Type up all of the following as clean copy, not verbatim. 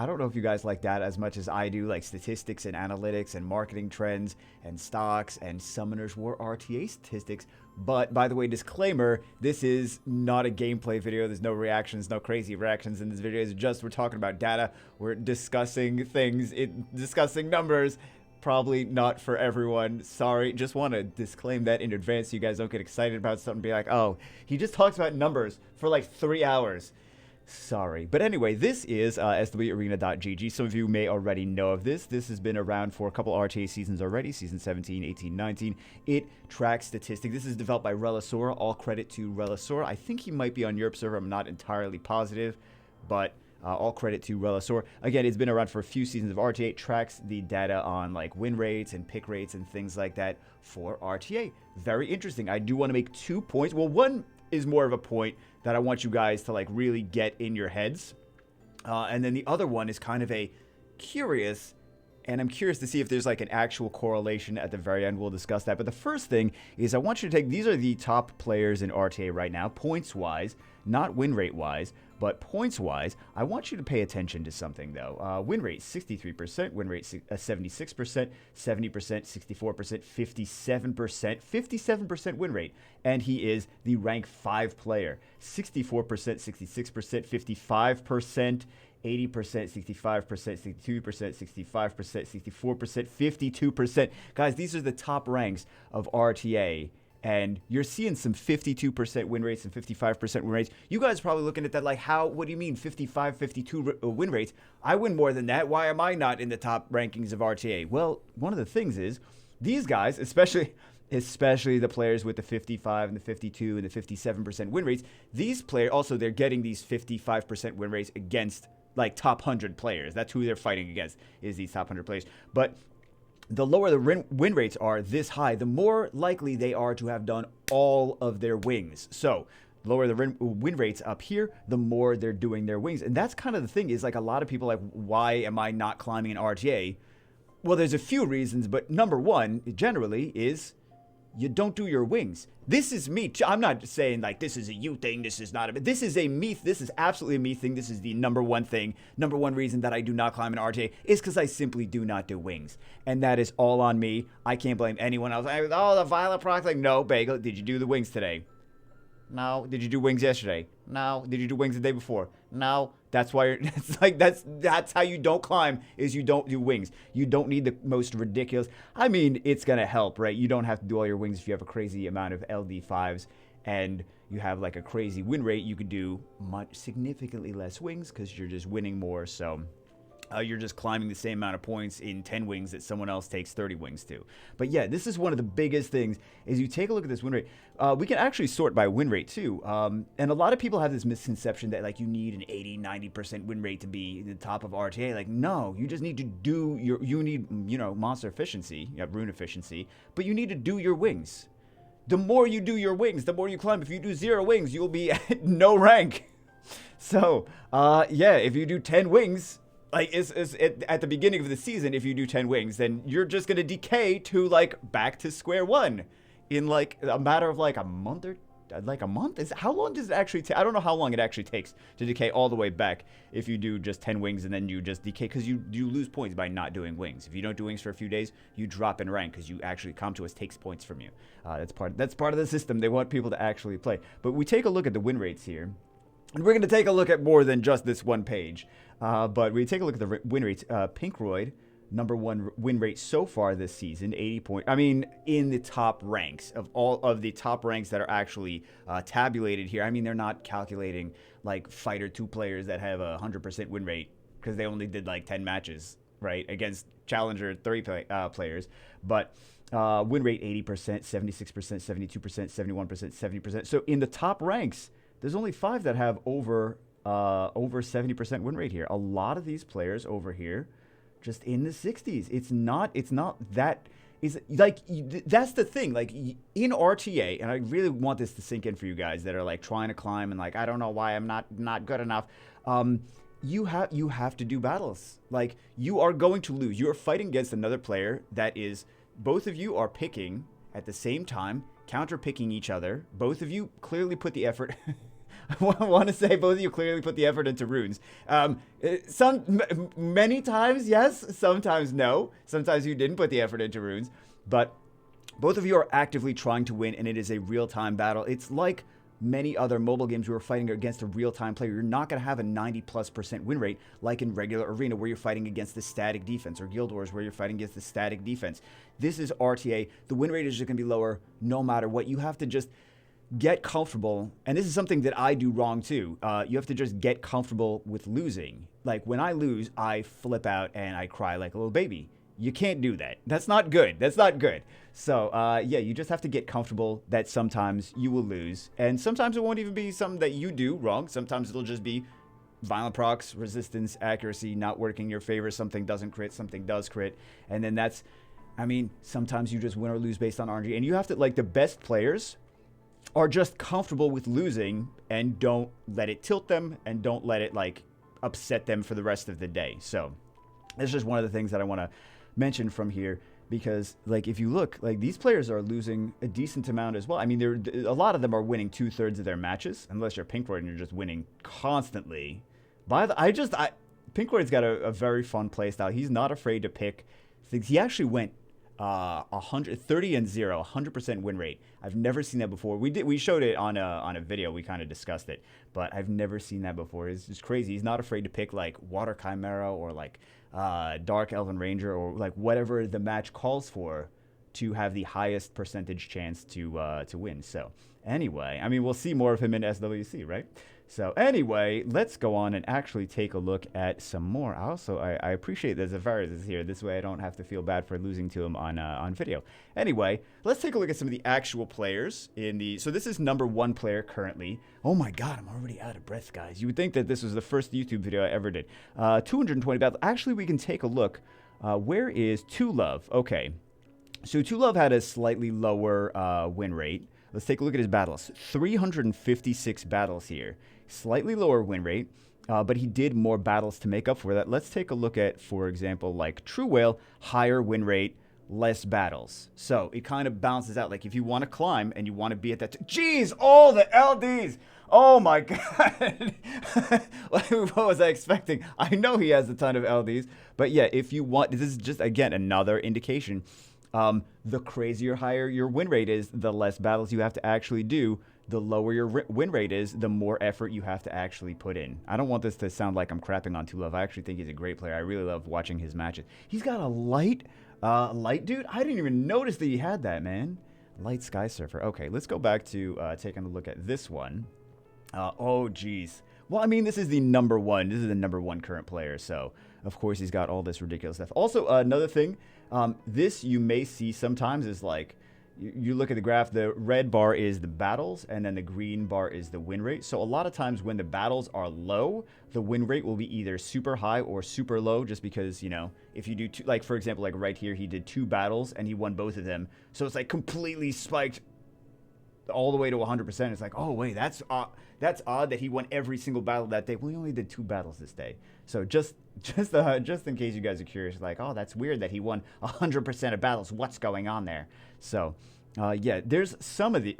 I don't know if you guys like that as much as I do, like statistics and analytics and marketing trends and stocks and Summoners War RTA statistics. But by the way, disclaimer, this is not a gameplay video. There's no reactions, no crazy reactions in this video. It's just we're talking about data. We're discussing things, discussing numbers. Probably not for everyone. Sorry. Just want to disclaim that in advance so you guys don't get excited about something and be like, oh, he just talks about numbers for like 3 hours. Sorry. But anyway, this is SWArena.gg. Some of you may already know of this. This has been around for a couple RTA seasons already, season 17, 18, 19. It tracks statistics. This is developed by RELISORA. All credit to RELISORA. I think he might be on Europe server. I'm not entirely positive, but all credit to RELISORA. Again, it's been around for a few seasons of RTA. It tracks the data on like win rates and pick rates and things like that for RTA. Very interesting. I do want to make 2 points. Well, one is more of a point that I want you guys to like really get in your heads. And then the other one is kind of a curious, and I'm curious to see if there's like an actual correlation at the very end. We'll discuss that. But the first thing is I want you to take, these are the top players in RTA right now, points-wise, not win rate-wise, but points-wise. I want you to pay attention to something, though. Win rate, 63%. Win rate, 76%. 70%, 64%, 57%. 57% win rate. And he is the rank 5 player. 64%, 66%, 55%. 80%, 65%, 62%, 65%, 64%, 52%. Guys, these are the top ranks of RTA. And you're seeing some 52% win rates and 55% win rates. You guys are probably looking at that like, what do you mean 55, 52 win rates? I win more than that. Why am I not in the top rankings of RTA? Well, one of the things is these guys, especially the players with the 55 and the 52 and the 57% win rates, these players also, they're getting these 55% win rates against like top 100 players. That's who they're fighting against, is these top 100 players. But the lower the win rates are this high, the more likely they are to have done all of their wings. So the lower the win rates up here, the more they're doing their wings. And that's kind of the thing, is like a lot of people like, why am I not climbing an RTA? Well, there's a few reasons, but number one generally is you don't do your wings. This is me. I'm not saying like this is a you thing. This is not a. This is a me. This is absolutely a me thing. This is the number one thing. Number one reason that I do not climb an RTA is because I simply do not do wings, and that is all on me. I can't blame anyone else. Oh, the violent proc. Like, no, Bagel. Did you do the wings today? No. Did you do wings yesterday? No. Did you do wings the day before? No. That's why it's like that's how you don't climb, is you don't do wings. You don't need the most ridiculous. I mean, it's gonna help, right? You don't have to do all your wings if you have a crazy amount of LD5s and you have like a crazy win rate. You could do significantly less wings because you're just winning more. So you're just climbing the same amount of points in 10 wings that someone else takes 30 wings to. But yeah, this is one of the biggest things, is you take a look at this win rate. We can actually sort by win rate too. And a lot of people have this misconception that like you need an 80, 90% win rate to be the top of RTA. Like, no, you just need to do you need, monster efficiency, you have rune efficiency, but you need to do your wings. The more you do your wings, the more you climb. If you do 0 wings, you'll be at no rank. So, yeah, if you do 10 wings, like at the beginning of the season, if you do 10 wings, then you're just going to decay to like back to square one in like a matter of like a month or like a month. How long does it actually take? I don't know how long it actually takes to decay all the way back if you do just 10 wings and then you just decay, because you lose points by not doing wings. If you don't do wings for a few days, you drop in rank because you actually come to us takes points from you. That's part of the system. They want people to actually play. But we take a look at the win rates here. And we're going to take a look at more than just this one page. But we take a look at the win rates. Pinkroyd, number one win rate so far this season, 80 points. I mean, in the top ranks of all of the top ranks that are actually tabulated here. I mean, they're not calculating like Fighter 2 players that have a 100% win rate because they only did like 10 matches, right, against Challenger 3 players. But win rate 80%, 76%, 72%, 71%, 70%. So in the top ranks, there's only 5 that have over 70% win rate here. A lot of these players over here, just in the 60s. It's not that. Is like, that's the thing. Like in RTA, and I really want this to sink in for you guys that are like trying to climb and like, I don't know why I'm not good enough. You have to do battles. Like, you are going to lose. You're fighting against another player that is, both of you are picking at the same time, counter picking each other. Both of you clearly put the effort. I want to say both of you clearly put the effort into runes. Many times, yes. Sometimes, no. Sometimes you didn't put the effort into runes. But both of you are actively trying to win, and it is a real-time battle. It's like many other mobile games where you're fighting against a real-time player. You're not going to have a 90+% win rate like in regular arena where you're fighting against the static defense, or Guild Wars where you're fighting against the static defense. This is RTA. The win rate is just going to be lower no matter what. You have to just get comfortable, and this is something that I do wrong too. You have to just get comfortable with losing. Like when I lose, I flip out and I cry like a little baby. You can't do that. That's not good. That's not good. So, yeah, you just have to get comfortable that sometimes you will lose. And sometimes it won't even be something that you do wrong. Sometimes it'll just be violent procs, resistance, accuracy, not working in your favor. Something doesn't crit, something does crit. And then that's, I mean, sometimes you just win or lose based on RNG. And you have to, like, the best players are just comfortable with losing and don't let it tilt them and don't let it, like, upset them for the rest of the day. So, that's just one of the things that I want to mention from here, because like if you look, like these players are losing a decent amount as well. I mean, a lot of them are winning 2/3 of their matches, unless you're Pinkroyd and you're just winning constantly. Pinkroyd's got a very fun play style. He's not afraid to pick things. He actually went 130-0, 100% win rate. I've never seen that before. We showed it on a video. We kind of discussed it, but I've never seen that before. It's just crazy. He's not afraid to pick like Water Chimera or like Dark Elven Ranger or like whatever the match calls for to have the highest percentage chance to win. So anyway, I mean, we'll see more of him in SWC, right? So anyway, let's go on and actually take a look at some more. I appreciate that Zavaris is here. This way I don't have to feel bad for losing to him on video. Anyway, let's take a look at some of the actual players in the... So this is #1 player currently. Oh my god, I'm already out of breath, guys. You would think that this was the first YouTube video I ever did. 220 battles. Actually, we can take a look. Where is Two Love? Okay. So Two Love had a slightly lower win rate. Let's take a look at his battles. 356 battles here. Slightly lower win rate, but he did more battles to make up for that. Let's take a look at, for example, like True Whale, higher win rate, less battles. So it kind of balances out. Like if you want to climb and you want to be at that... Jeez, all the LDs! Oh my god! What was I expecting? I know he has a ton of LDs, but yeah, if you want... This is just, again, another indication. The crazier higher your win rate is, the less battles you have to actually do. The lower your win rate is, the more effort you have to actually put in. I don't want this to sound like I'm crapping on Two Love. I actually think he's a great player. I really love watching his matches. He's got a light dude. I didn't even notice that he had that, man. Light Sky Surfer. Okay, let's go back to taking a look at this one. Oh, geez. Well, I mean, this is the #1. This is the #1 current player, so of course he's got all this ridiculous stuff. Also, another thing, this you may see sometimes is like, you look at the graph, the red bar is the battles, and then the green bar is the win rate. So a lot of times when the battles are low, the win rate will be either super high or super low, just because, you know, if you do two, like for example, like right here, he did 2 battles and he won both of them. So it's like completely spiked all the way to 100%. It's like, oh wait, that's odd that he won every single battle that day. Well, he only did 2 battles this day. So just in case you guys are curious, like, oh, that's weird that he won 100% of battles. What's going on there? So, yeah, there's some of the,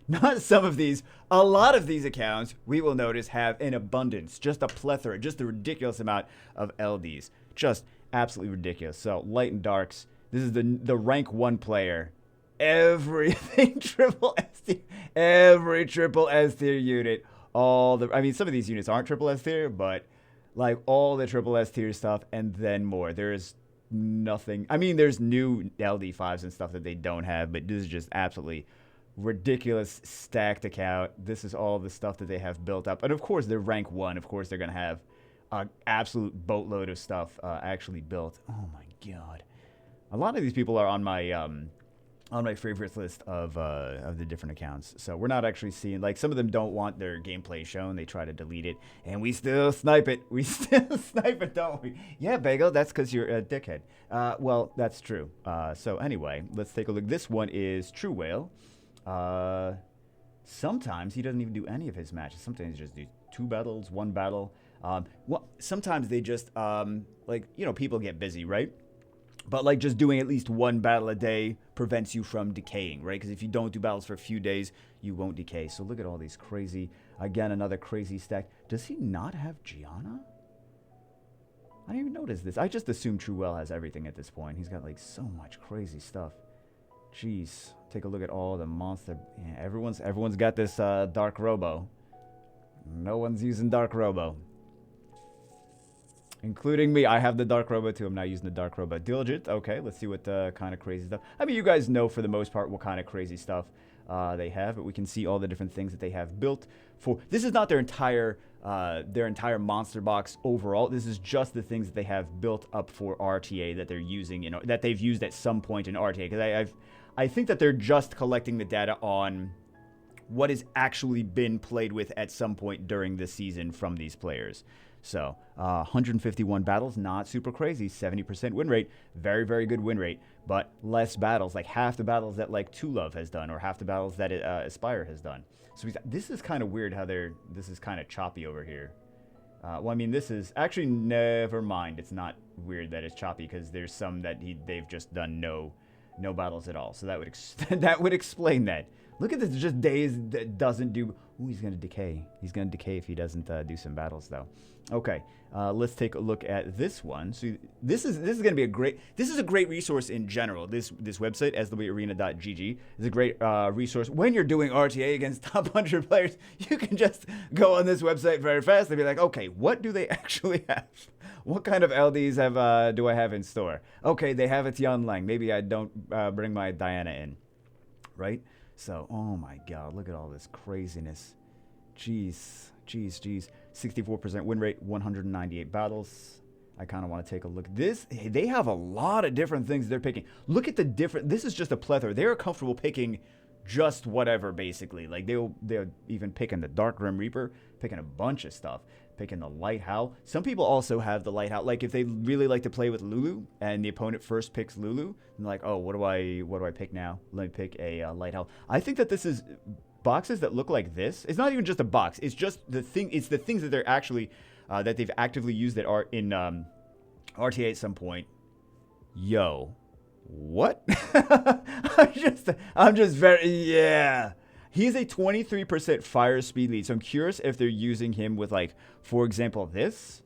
not some of these, a lot of these accounts we will notice have an abundance, just a plethora, just a ridiculous amount of LDs, just absolutely ridiculous. So, Light and Darks, this is the rank 1 player. Everything triple S tier, every triple S tier unit, I mean, some of these units aren't triple S tier, but like all the triple S tier stuff and then more. There's nothing. I mean, there's new LD5s and stuff that they don't have, but this is just absolutely ridiculous stacked account. This is all the stuff that they have built up. And of course, they're rank 1. Of course, they're going to have an absolute boatload of stuff actually built. Oh my God. A lot of these people are on my favorites list of the different accounts. So we're not actually seeing, like, some of them don't want their gameplay shown. They try to delete it, and we still snipe it. We still snipe it, don't we? Yeah, Bagel, that's because you're a dickhead. Well, that's true. So anyway, let's take a look. This one is True Whale. Sometimes he doesn't even do any of his matches. Sometimes he just do 2 battles, 1 battle. Well, sometimes they just, like, you know, people get busy, right? But like just doing at least one battle a day prevents you from decaying, right? Because if you don't do battles for a few days, you won't decay. So look at all these crazy, again, another crazy stack. Does he not have Gianna? I didn't even notice this. I just assume Truewell has everything at this point. He's got like so much crazy stuff. Jeez. Take a look at all the monster. Yeah, everyone's got this Dark Robo. No one's using Dark Robo. Including me. I have the Dark Robo too. I'm not using the Dark Robo. Diligent. Okay, let's see what kind of crazy stuff. I mean, you guys know for the most part what kind of crazy stuff they have, but we can see all the different things that they have built for. This is not their entire monster box overall. This is just the things that they have built up for RTA that they're using, that they've used at some point in RTA. Because I think that they're just collecting the data on what has actually been played with at some point during the season from these players. So 151 battles, not super crazy. 70% win rate, very, very good win rate, but less battles, like half the battles that like Two Love has done or half the battles that Aspire has done. So this is kind of weird how this is kind of choppy over here. Well, I mean, this is actually, never mind. It's not weird that it's choppy because there's some that they've just done no battles at all. So that would that would explain that. Look at this, just days that doesn't do. Ooh, he's gonna decay. He's gonna decay if he doesn't do some battles though. Okay, let's take a look at this one. So this is gonna be a great. This is a great resource in general. This website, SWArena.gg, is a great resource when you're doing RTA against top 100 players. You can just go on this website very fast and be like, okay, what do they actually have? What kind of LDs do I have in store? Okay, they have a Tian Lang. Maybe I don't bring my Diana in, right? So, oh my God, look at all this craziness. Jeez. 64% win rate, 198 battles. I kind of want to take a look. They have a lot of different things they're picking. Look at the different, this is just a plethora. They're comfortable picking just whatever, basically. Like, they'll even picking the Dark Grim Reaper, picking a bunch of stuff, picking the Light Howl. Some people also have the Light Howl. Like, if they really like to play with Lulu, and the opponent first picks Lulu, and like, oh, what do I pick now? Let me pick a Light Howl. I think that this is boxes that look like this. It's not even just a box. It's just the thing. It's the things that they're actually, that they've actively used that are in RTA at some point. Yo. What? I'm just very, yeah. He's a 23% fire speed lead. So I'm curious if they're using him with, like, for example, this.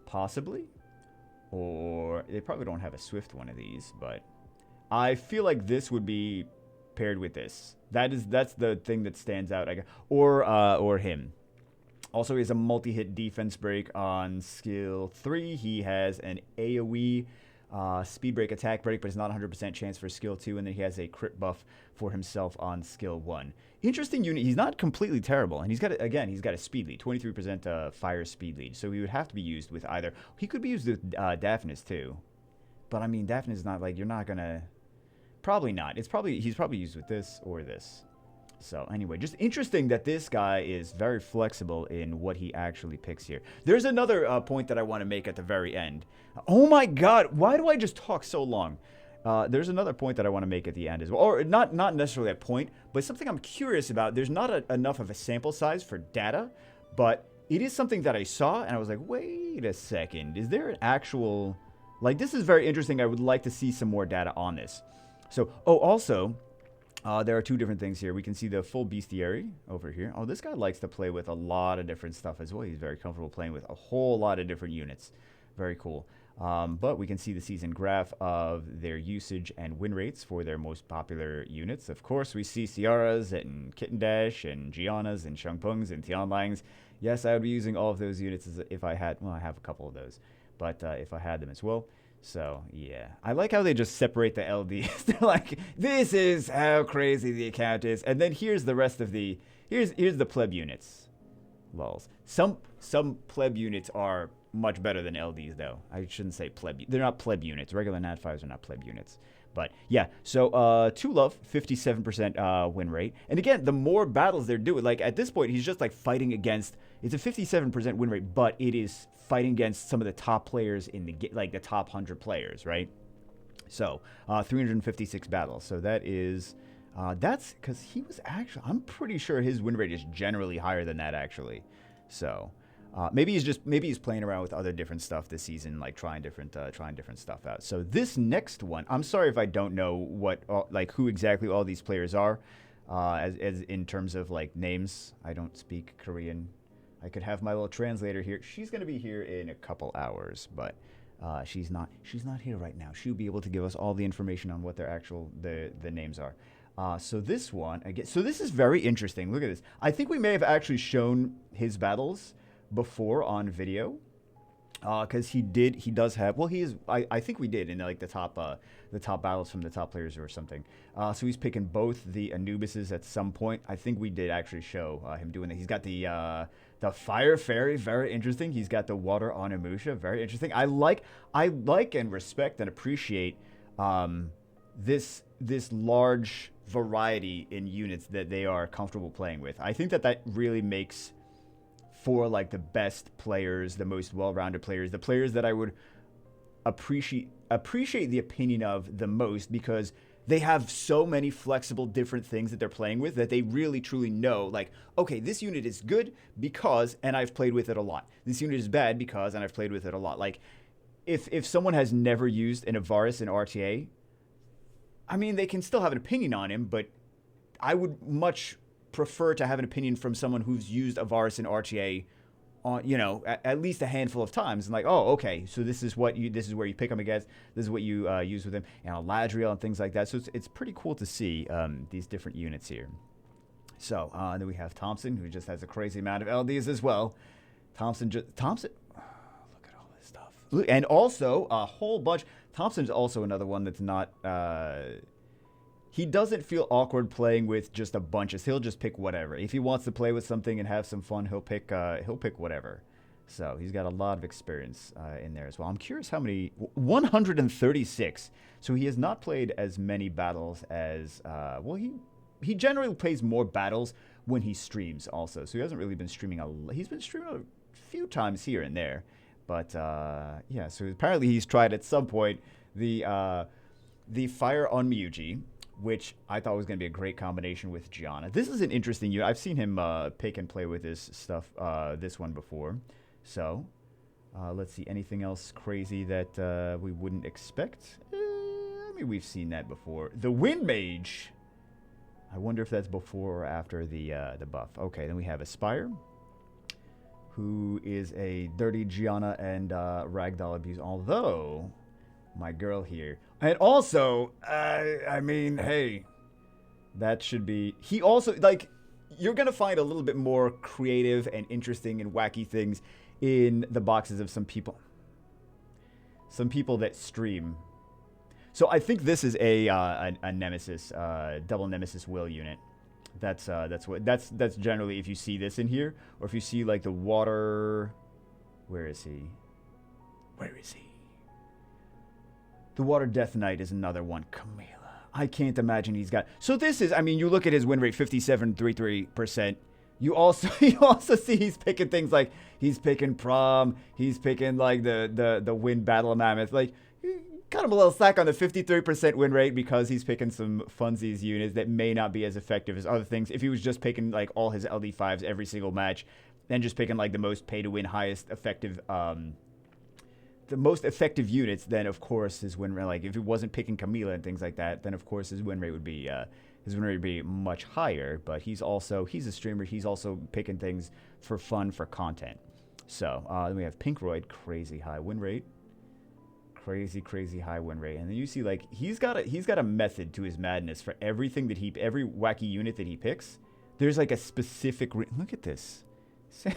Possibly. Or they probably don't have a swift one of these, but I feel like this would be paired with this. That's the thing that stands out, I guess. Or him. Also, he has a multi-hit defense break on skill 3. He has an AoE speed break, attack break, but it's not 100% chance for skill 2, and then he has a crit buff for himself on skill 1. Interesting unit. He's not completely terrible, and he's got a speed lead, 23% fire speed lead, so he would have to be used with either. He could be used with Daphnis too, but I mean, Daphnis is not like, you're not gonna, probably not. He's probably used with this or this. So anyway, just interesting that this guy is very flexible in what he actually picks here. There's another point that I want to make at the very end. Oh my God, why do I just talk so long? There's another point that I want to make at the end as well. Or not necessarily a point, but something I'm curious about. There's not enough of a sample size for data, but it is something that I saw and I was like, wait a second. Is there an actual... Like, this is very interesting. I would like to see some more data on this. So, oh, also... there are two different things here. We can see the full bestiary over here. Oh, this guy likes to play with a lot of different stuff as well. He's very comfortable playing with a whole lot of different units. Very cool. But we can see the season graph of their usage and win rates for their most popular units. Of course, we see Ciaras and Kitten Dash and Giannas and Shangpungs and Tianlangs. Yes, I would be using all of those units if I had... Well, I have a couple of those. But if I had them as well... So, yeah. I like how they just separate the LDs. They're like, this is how crazy the account is. And then here's the rest of the... Here's the pleb units. Lols. Some pleb units are much better than LDs, though. I shouldn't say pleb. They're not pleb units. Regular Nat 5s are not pleb units. But, yeah. So, Two Love, 57% win rate. And again, the more battles they're doing, like, at this point, he's just, like, fighting against... It's a 57% win rate, but it is fighting against some of the top players in the... Like, the top 100 players, right? So, 356 battles. So, that is... that's... Because he was actually... I'm pretty sure his win rate is generally higher than that, actually. So... Maybe he's playing around with other different stuff this season, like trying different stuff out. So this next one, I'm sorry if I don't know who exactly all these players are, as in terms of like names. I don't speak Korean. I could have my little translator here. She's gonna be here in a couple hours, but she's not here right now. She'll be able to give us all the information on what the names are. So this one again. So this is very interesting. Look at this. I think we may have actually shown his battles before on video, because he does have, well, he is, I think we did in like the top battles from the top players or something. So he's picking both the Anubises at some point. I think we did actually show him doing that. He's got the Fire Fairy, very interesting. He's got the Water Onimusha, very interesting. I like and respect and appreciate this large variety in units that they are comfortable playing with. I think that really makes for like the best players, the most well-rounded players, the players that I would appreciate the opinion of the most, because they have so many flexible different things that they're playing with that they really truly know, like, okay, this unit is good because, and I've played with it a lot. This unit is bad because, and I've played with it a lot. Like, if someone has never used an Avaris in RTA, I mean, they can still have an opinion on him, but I would much prefer to have an opinion from someone who's used Avaris in RTA on, at least a handful of times, and like, oh, okay, so this is where you pick him against, this is what you use with him, and Ladriel and things like that. So it's pretty cool to see these different units here. So then we have Thompson, who just has a crazy amount of LDs as well. Thompson, look at all this stuff, and also a whole bunch. Thompson's also another one that's not. He doesn't feel awkward playing with just a bunch of. He'll just pick whatever. If he wants to play with something and have some fun, he'll pick whatever. So he's got a lot of experience in there as well. I'm curious how many. 136. So he has not played as many battles as. Well, he generally plays more battles when he streams also. So he hasn't really been streaming he's been streaming a few times here and there, but yeah. So apparently he's tried at some point the Fire on Miyuji, which I thought was going to be a great combination with Gianna. This is an interesting unit. I've seen him pick and play with this stuff, this one before. So, let's see, anything else crazy that we wouldn't expect? I mean, we've seen that before. The Wind Mage. I wonder if that's before or after the buff. Okay, then we have Aspire, who is a dirty Gianna and Ragdoll abuse, although my girl here. And also, I mean, hey, that should be... He also, like, you're going to find a little bit more creative and interesting and wacky things in the boxes of some people. Some people that stream. So I think this is a Nemesis, double Nemesis Will unit. That's generally, if you see this in here, or if you see, like, the water... Where is he? Where is he? The Water Death Knight is another one. Camila. I can't imagine he's got... So this is... I mean, you look at his win rate, 57.33%. You also see he's picking things like... He's picking Prom. He's picking, like, the Wind Battle Mammoth. Like, cut him a little slack on the 53% win rate because he's picking some funsies units that may not be as effective as other things. If he was just picking, like, all his LD5s every single match, then just picking, like, the most pay-to-win, highest effective... the most effective units, then of course his win rate, like if he wasn't picking Camila and things like that, then of course his win rate would be much higher. But he's a streamer. He's also picking things for fun, for content. So then we have Pinkroyd, crazy high win rate, crazy high win rate, and then you see like he's got a method to his madness for everything that every wacky unit that he picks. There's like a specific look at this.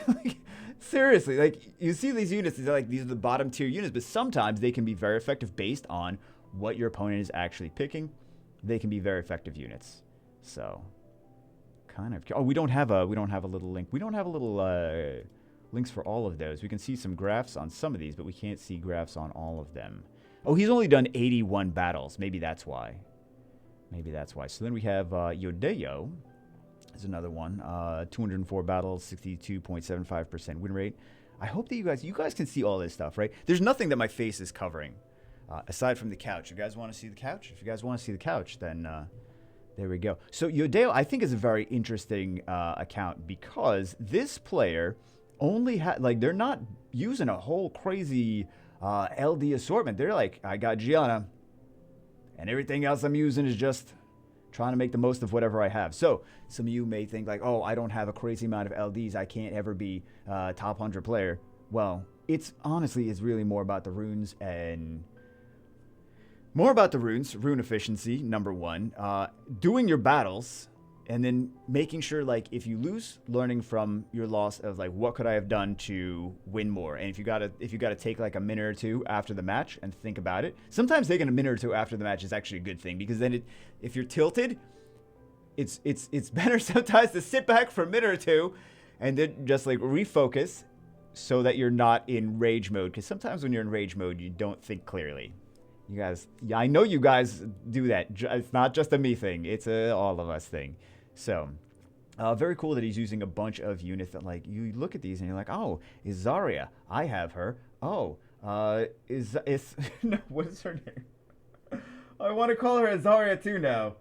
Like, seriously, like you see these units, these are the bottom tier units, but sometimes they can be very effective based on what your opponent is actually picking. They can be very effective units. So, kind of. Oh, we don't have a little link. We don't have a little links for all of those. We can see some graphs on some of these, but we can't see graphs on all of them. Oh, he's only done 81 battles. Maybe that's why. So then we have Yodeo. Is another one. 204 battles, 62.75% win rate. I hope that you guys can see all this stuff, right? There's nothing that my face is covering aside from the couch. You guys want to see the couch? If you guys want to see the couch, then there we go. So Yodeo, I think, is a very interesting account because this player only like they're not using a whole crazy LD assortment. They're like, I got Gianna, and everything else I'm using is just trying to make the most of whatever I have. So some of you may think like, oh, I don't have a crazy amount of LDs. I can't ever be a top 100 player. Well, it's really more about the runes and rune efficiency, number one, doing your battles, and then making sure, like, if you lose, learning from your loss of, like, what could I have done to win more? And if you gotta take, like, a minute or two after the match and think about it, sometimes taking a minute or two after the match is actually a good thing, because then if you're tilted, it's better sometimes to sit back for a minute or two and then just, like, refocus so that you're not in rage mode, because sometimes when you're in rage mode, you don't think clearly. You guys, yeah, I know you guys do that. It's not just a me thing. It's a all of us thing. So, very cool that he's using a bunch of units that, like, you look at these and you're like, oh, is Zarya? I have her. Oh, is no, what is her name? I want to call her Zarya too now.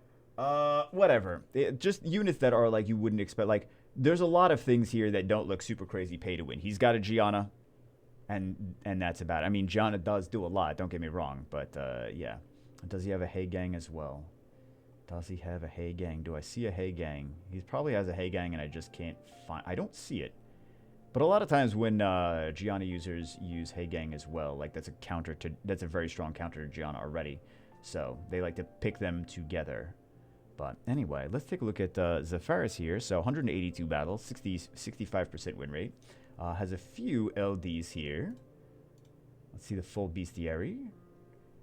Whatever. Just units that are, like, you wouldn't expect. Like, there's a lot of things here that don't look super crazy pay to win. He's got a Gianna, and that's about it. I mean, Gianna does do a lot, don't get me wrong, but, yeah. Does he have a Hey Gang as well? Does he have a Hey Gang? Do I see a Hey Gang? He probably has a Hey Gang, and I just can't find... I don't see it. But a lot of times when Gianna users use Hey Gang as well, like, that's a very strong counter to Gianna already. So they like to pick them together. But anyway, let's take a look at Zephyros here. So 182 battles, 65% win rate. Has a few LDs here. Let's see the full bestiary.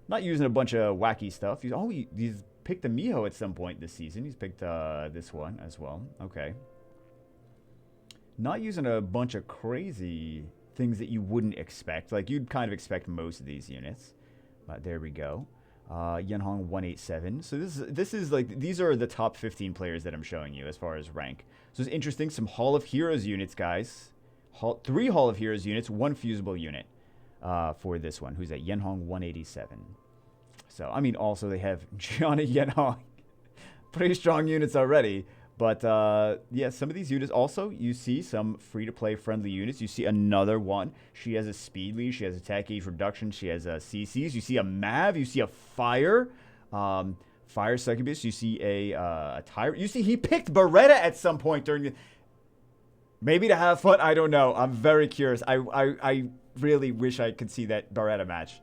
Not using a bunch of wacky stuff. He's picked a Miho at some point this season. He's picked this one as well. Okay. Not using a bunch of crazy things that you wouldn't expect. Like, you'd kind of expect most of these units. But there we go. Yenhong 187. So this is like, these are the top 15 players that I'm showing you as far as rank. So it's interesting. Some Hall of Heroes units, guys. 3 Hall of Heroes units, 1 fusible unit for this one, who's at Yenhong 187. So, I mean, also they have Gianna Yenhong. Pretty strong units already. But, yeah, some of these units also, you see some free-to-play friendly units. You see another one. She has a speed lead. She has attack gauge reduction. She has CCs. You see a Mav. You see a Fire. Fire Succubus. You see a Tyrant. You see he picked Beretta at some point during the... Maybe to have fun. I don't know. I'm very curious. I really wish I could see that Beretta match.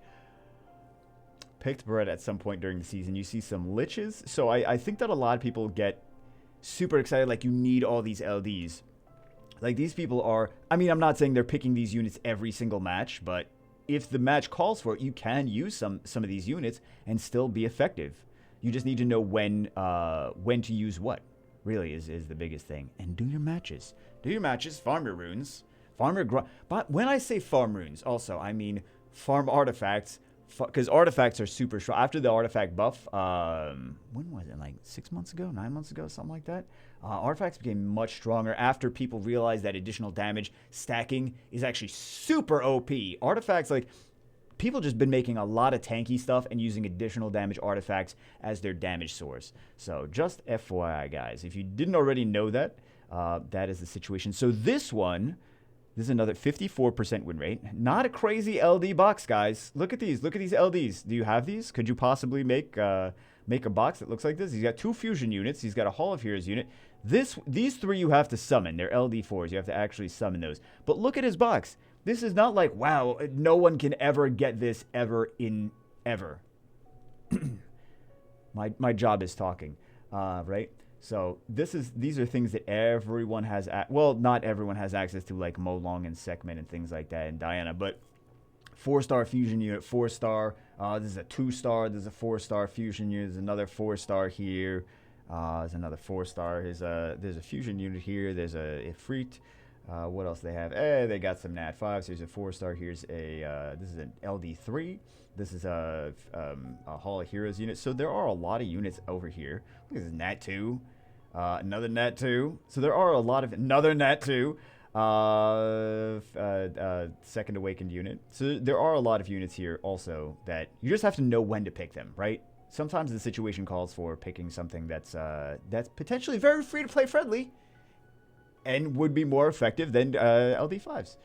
Picked Beretta at some point during the season. You see some Liches. So I think that a lot of people get super excited, like, you need all these LDs. Like, these people are... I mean, I'm not saying they're picking these units every single match, but if the match calls for it, you can use some of these units and still be effective. You just need to know when to use what, really, is the biggest thing. And do your matches. Do your matches, farm your runes, farm your... But when I say farm runes, also, I mean farm artifacts, because artifacts are super strong. After the artifact buff, when was it? Like 6 months ago, 9 months ago, something like that. Artifacts became much stronger after people realized that additional damage stacking is actually super OP. Artifacts, like, people just been making a lot of tanky stuff and using additional damage artifacts as their damage source. So just FYI, guys, if you didn't already know that, that is the situation. So this one... This is another 54% win rate. Not a crazy LD box, guys. Look at these. Look at these LDs. Do you have these? Could you possibly make a box that looks like this? He's got 2 fusion units. He's got a Hall of Heroes unit. These 3 you have to summon. They're LD4s. You have to actually summon those. But look at his box. This is not like, wow, no one can ever get this ever. My job is talking, right? So these are things that everyone has, well, not everyone has access to, like Molong and Sekmen and things like that, and Diana, but 4-star fusion unit, 4-star. This is a 2-star. There's a 4-star fusion unit. There's another 4-star here. There's another 4-star. There's a fusion unit here. There's a Ifrit. What else they have? They got some Nat 5s. There's a 4-star. Here's this is an LD3. This is a Hall of Heroes unit. So there are a lot of units over here. Look at this Nat 2. Another Nat 2. So there are a lot of... Another Nat 2. Second Awakened unit. So there are a lot of units here also that you just have to know when to pick them, right? Sometimes the situation calls for picking something that's potentially very free-to-play friendly. and would be more effective than LD5s.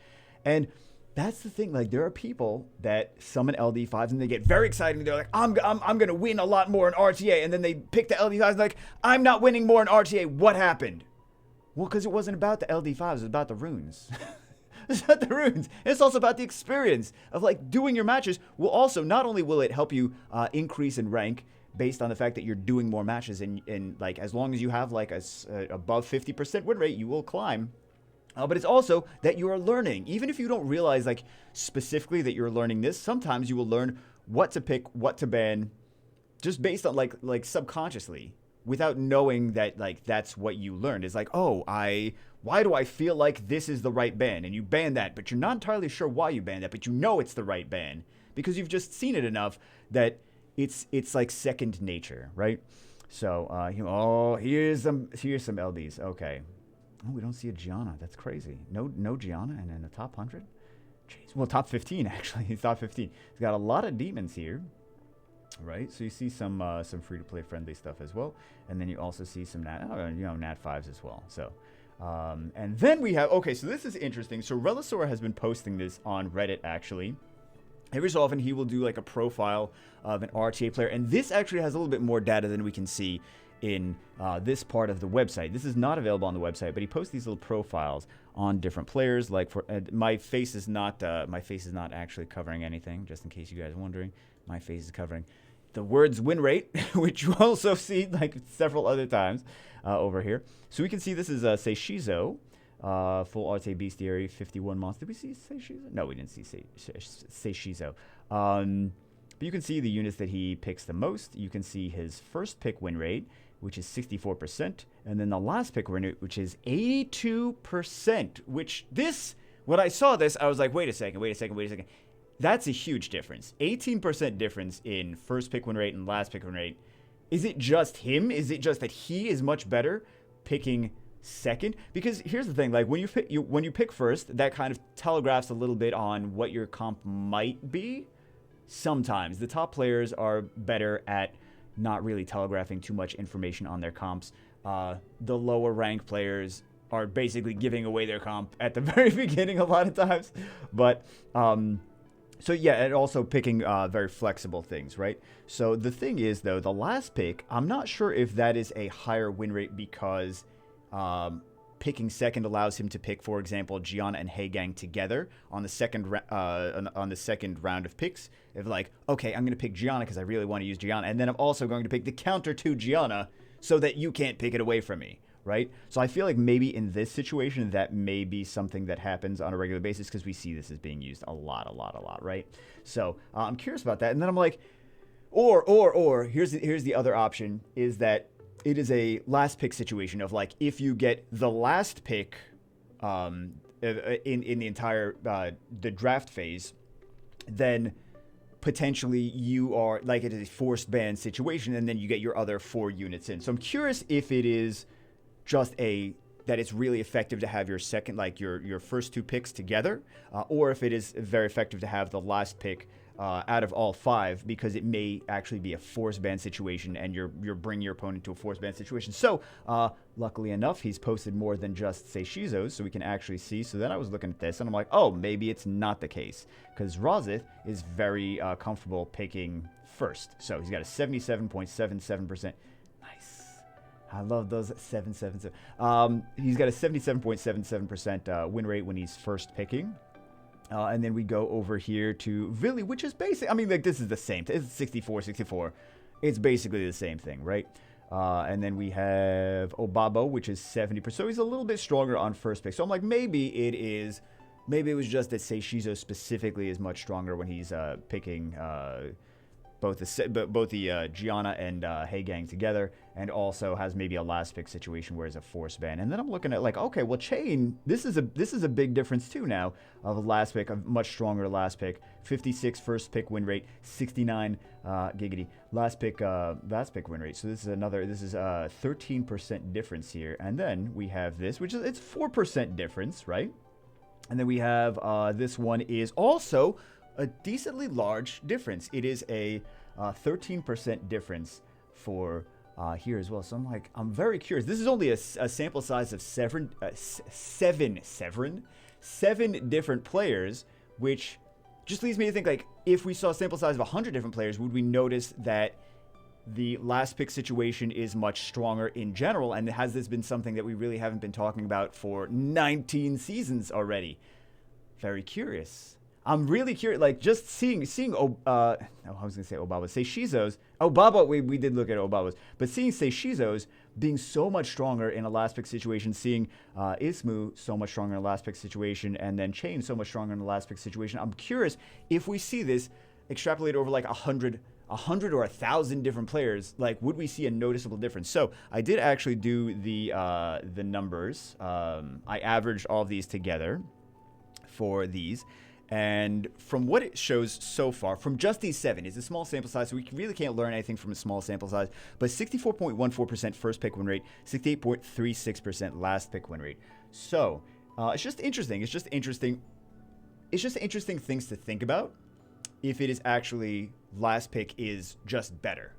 And that's the thing. Like, there are people that summon LD5s and they get very excited. And they're like, I'm going to win a lot more in RTA. And then they pick the LD5s like, I'm not winning more in RTA. What happened? Well, because it wasn't about the LD5s. It was about the runes. It's about the runes. And it's also about the experience of, like, doing your matches. Will also, not only will it help you increase in rank based on the fact that you're doing more matches. And like, as long as you have, like, above 50% win rate, you will climb. But it's also that you are learning. Even if you don't realize, like, specifically that you're learning this, sometimes you will learn what to pick, what to ban, just based on, like subconsciously, without knowing that, like, that's what you learned. It's like, oh, why do I feel like this is the right ban? And you ban that, but you're not entirely sure why you ban that, but you know it's the right ban because you've just seen it enough that it's like second nature, right? So, here's some LDs. Okay. Oh, we don't see a Gianna. That's crazy. No Gianna, and in the top 100? Jeez. Well, top 15, actually. He's top 15. He's got a lot of demons here, right? So you see some free-to-play friendly stuff as well. And then you also see some Nat 5s as well. So, and then we have, okay, so this is interesting. So RELISORA has been posting this on Reddit, actually. Every so often, he will do, like, a profile of an RTA player. And this actually has a little bit more data than we can see in this part of the website. This is not available on the website, but he posts these little profiles on different players. Like, for my face is not actually covering anything, just in case you guys are wondering. My face is covering the words win rate, which you also see, like, several other times over here. So we can see this is Seishizo, full RTA Bestiary, 51 months. Did we see Seishizo? No, we didn't see Seishizo. But you can see the units that he picks the most. You can see his first pick win rate, which is 64%, and then the last pick win rate, which is 82%, when I saw this, I was like, wait a second. That's a huge difference. 18% difference in first pick win rate and last pick win rate. Is it just him? Is it just that he is much better picking second? Because here's the thing, like, when you pick first, that kind of telegraphs a little bit on what your comp might be. Sometimes the top players are better at not really telegraphing too much information on their comps. The lower rank players are basically giving away their comp at the very beginning a lot of times. But so yeah, and also picking very flexible things, right? So the thing is, though, the last pick, I'm not sure if that is a higher win rate because picking second allows him to pick, for example, Gianna and Heigang together on the second round of picks. If, like, okay, I'm going to pick Gianna because I really want to use Gianna, and then I'm also going to pick the counter to Gianna so that you can't pick it away from me, right? So I feel like maybe in this situation that may be something that happens on a regular basis because we see this as being used a lot, right? So I'm curious about that, and then I'm like, or here's the other option is that it is a last pick situation of, like, if you get the last pick in the entire the draft phase, then potentially you are, like, it is a forced ban situation, and then you get your other 4 units in. So I'm curious if it is just that it's really effective to have your second, like, your first 2 picks together, or if it is very effective to have the last pick out of all 5, because it may actually be a force ban situation and you're bringing your opponent to a force ban situation. So luckily enough, he's posted more than just Seishizo's, so we can actually see. So then I was looking at this and I'm like, oh, maybe it's not the case, because Razith is very comfortable picking first. So he's got a 77.77%. Nice. I love those 777. He's got a 77.77% win rate when he's first picking. And then we go over here to Vili, which is basic. I mean, like, this is the same. It's 64. It's basically the same thing, right? And then we have Obabo, which is 70%. So he's a little bit stronger on first pick. So I'm like, maybe it was just that Seishizo specifically is much stronger when he's picking both the Gianna and Heigang together, and also has maybe a last pick situation where it's a force ban. And then I'm looking at, like, okay, well, Chain, this is a big difference too now of a last pick, a much stronger last pick, 56 first pick win rate, 69 giggity last pick win rate. So this is a 13% difference here. And then we have this, which is, it's 4% difference, right? And then we have this one is also a decently large difference. It is a 13% difference for here as well. So I'm very curious. This is only a sample size of seven different players, which just leads me to think, like, if we saw a sample size of 100 different players, would we notice that the last pick situation is much stronger in general? And has this been something that we really haven't been talking about for 19 seasons already? Very curious. I'm really curious, like, just seeing I was going to say Obaba, Seishizo's. Obaba, we did look at Obaba's, but seeing Seishizo's being so much stronger in a last pick situation, seeing Ismu so much stronger in a last pick situation, and then Chain so much stronger in a last pick situation. I'm curious if we see this extrapolate over like 100 or 1,000 different players, like, would we see a noticeable difference? So I did actually do the numbers. I averaged all of these together for these. And from what it shows so far, from just these 7, it's a small sample size, so we really can't learn anything from a small sample size, but 64.14% first pick win rate, 68.36% last pick win rate. So it's just interesting. It's just interesting things to think about. If it is actually last pick is just better.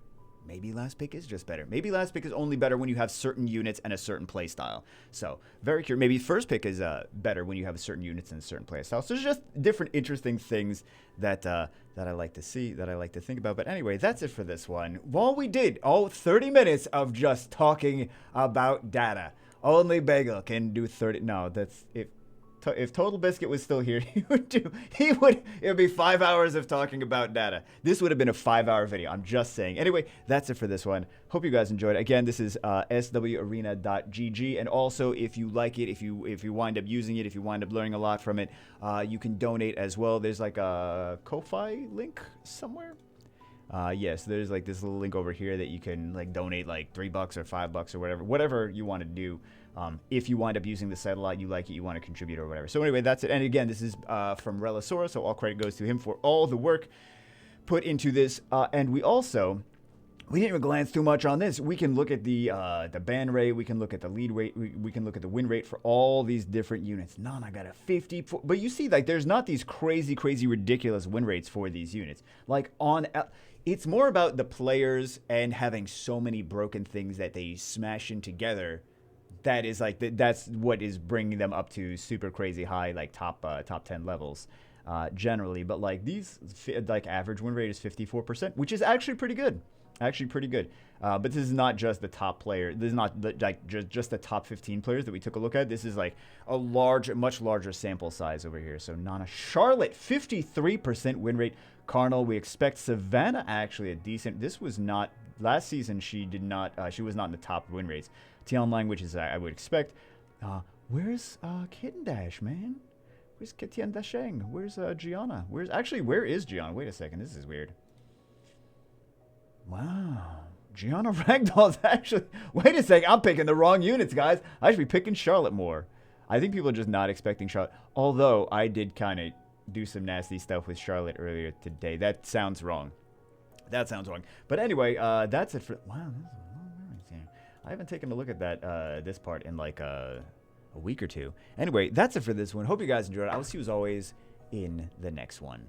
Maybe last pick is just better. Maybe last pick is only better when you have certain units and a certain play style. So very curious. Maybe first pick is better when you have certain units and a certain play style. So it's just different interesting things that I like to see, that I like to think about. But anyway, that's it for this one. Well, we did 30 minutes of just talking about data. Only Bagel can do 30. No, that's if Total Biscuit was still here, it would be 5 hours of talking about data. This would have been a 5-hour video. I'm just saying. Anyway, that's it for this one. Hope you guys enjoyed. Again, this is swArena.gg, and also if you like it, if you wind up using it, if you wind up learning a lot from it, you can donate as well. There's like a Ko-Fi link somewhere. Yes, there's like this little link over here that you can like donate like $3 or $5 or whatever you want to do. If you wind up using the site a lot, you like it, you want to contribute or whatever. So anyway, that's it. And again, this is from RELISORA, so all credit goes to him for all the work put into this. And we didn't even glance too much on this. We can look at the ban rate, we can look at the lead rate, we can look at the win rate for all these different units. Nana got a 50, but you see, like, there's not these crazy, ridiculous win rates for these units. Like it's more about the players and having so many broken things that they smash in together. That is like that's what is bringing them up to super crazy high, like top 10 levels generally. But like these, like average win rate is 54%, which is actually pretty good. But this is not just the top player. This is not just the top 15 players that we took a look at. This is like a much larger sample size over here. So Nana, Charlotte, 53% win rate. Carnal, we expect Savannah actually a decent. This was not last season. She did not. She was not in the top win rates. Tian language is I would expect. Where's Kitten Dash, man? Where's Kitian Dasheng? Where's Gianna? Where is Gianna? Wait a second. This is weird. Wow. Gianna Ragdoll's actually... Wait a second. I'm picking the wrong units, guys. I should be picking Charlotte more. I think people are just not expecting Charlotte. Although, I did kind of do some nasty stuff with Charlotte earlier today. That sounds wrong. But anyway, that's it for... Wow. I haven't taken a look at that this part in like a week or two. Anyway, that's it for this one. Hope you guys enjoyed it. I will see you as always in the next one.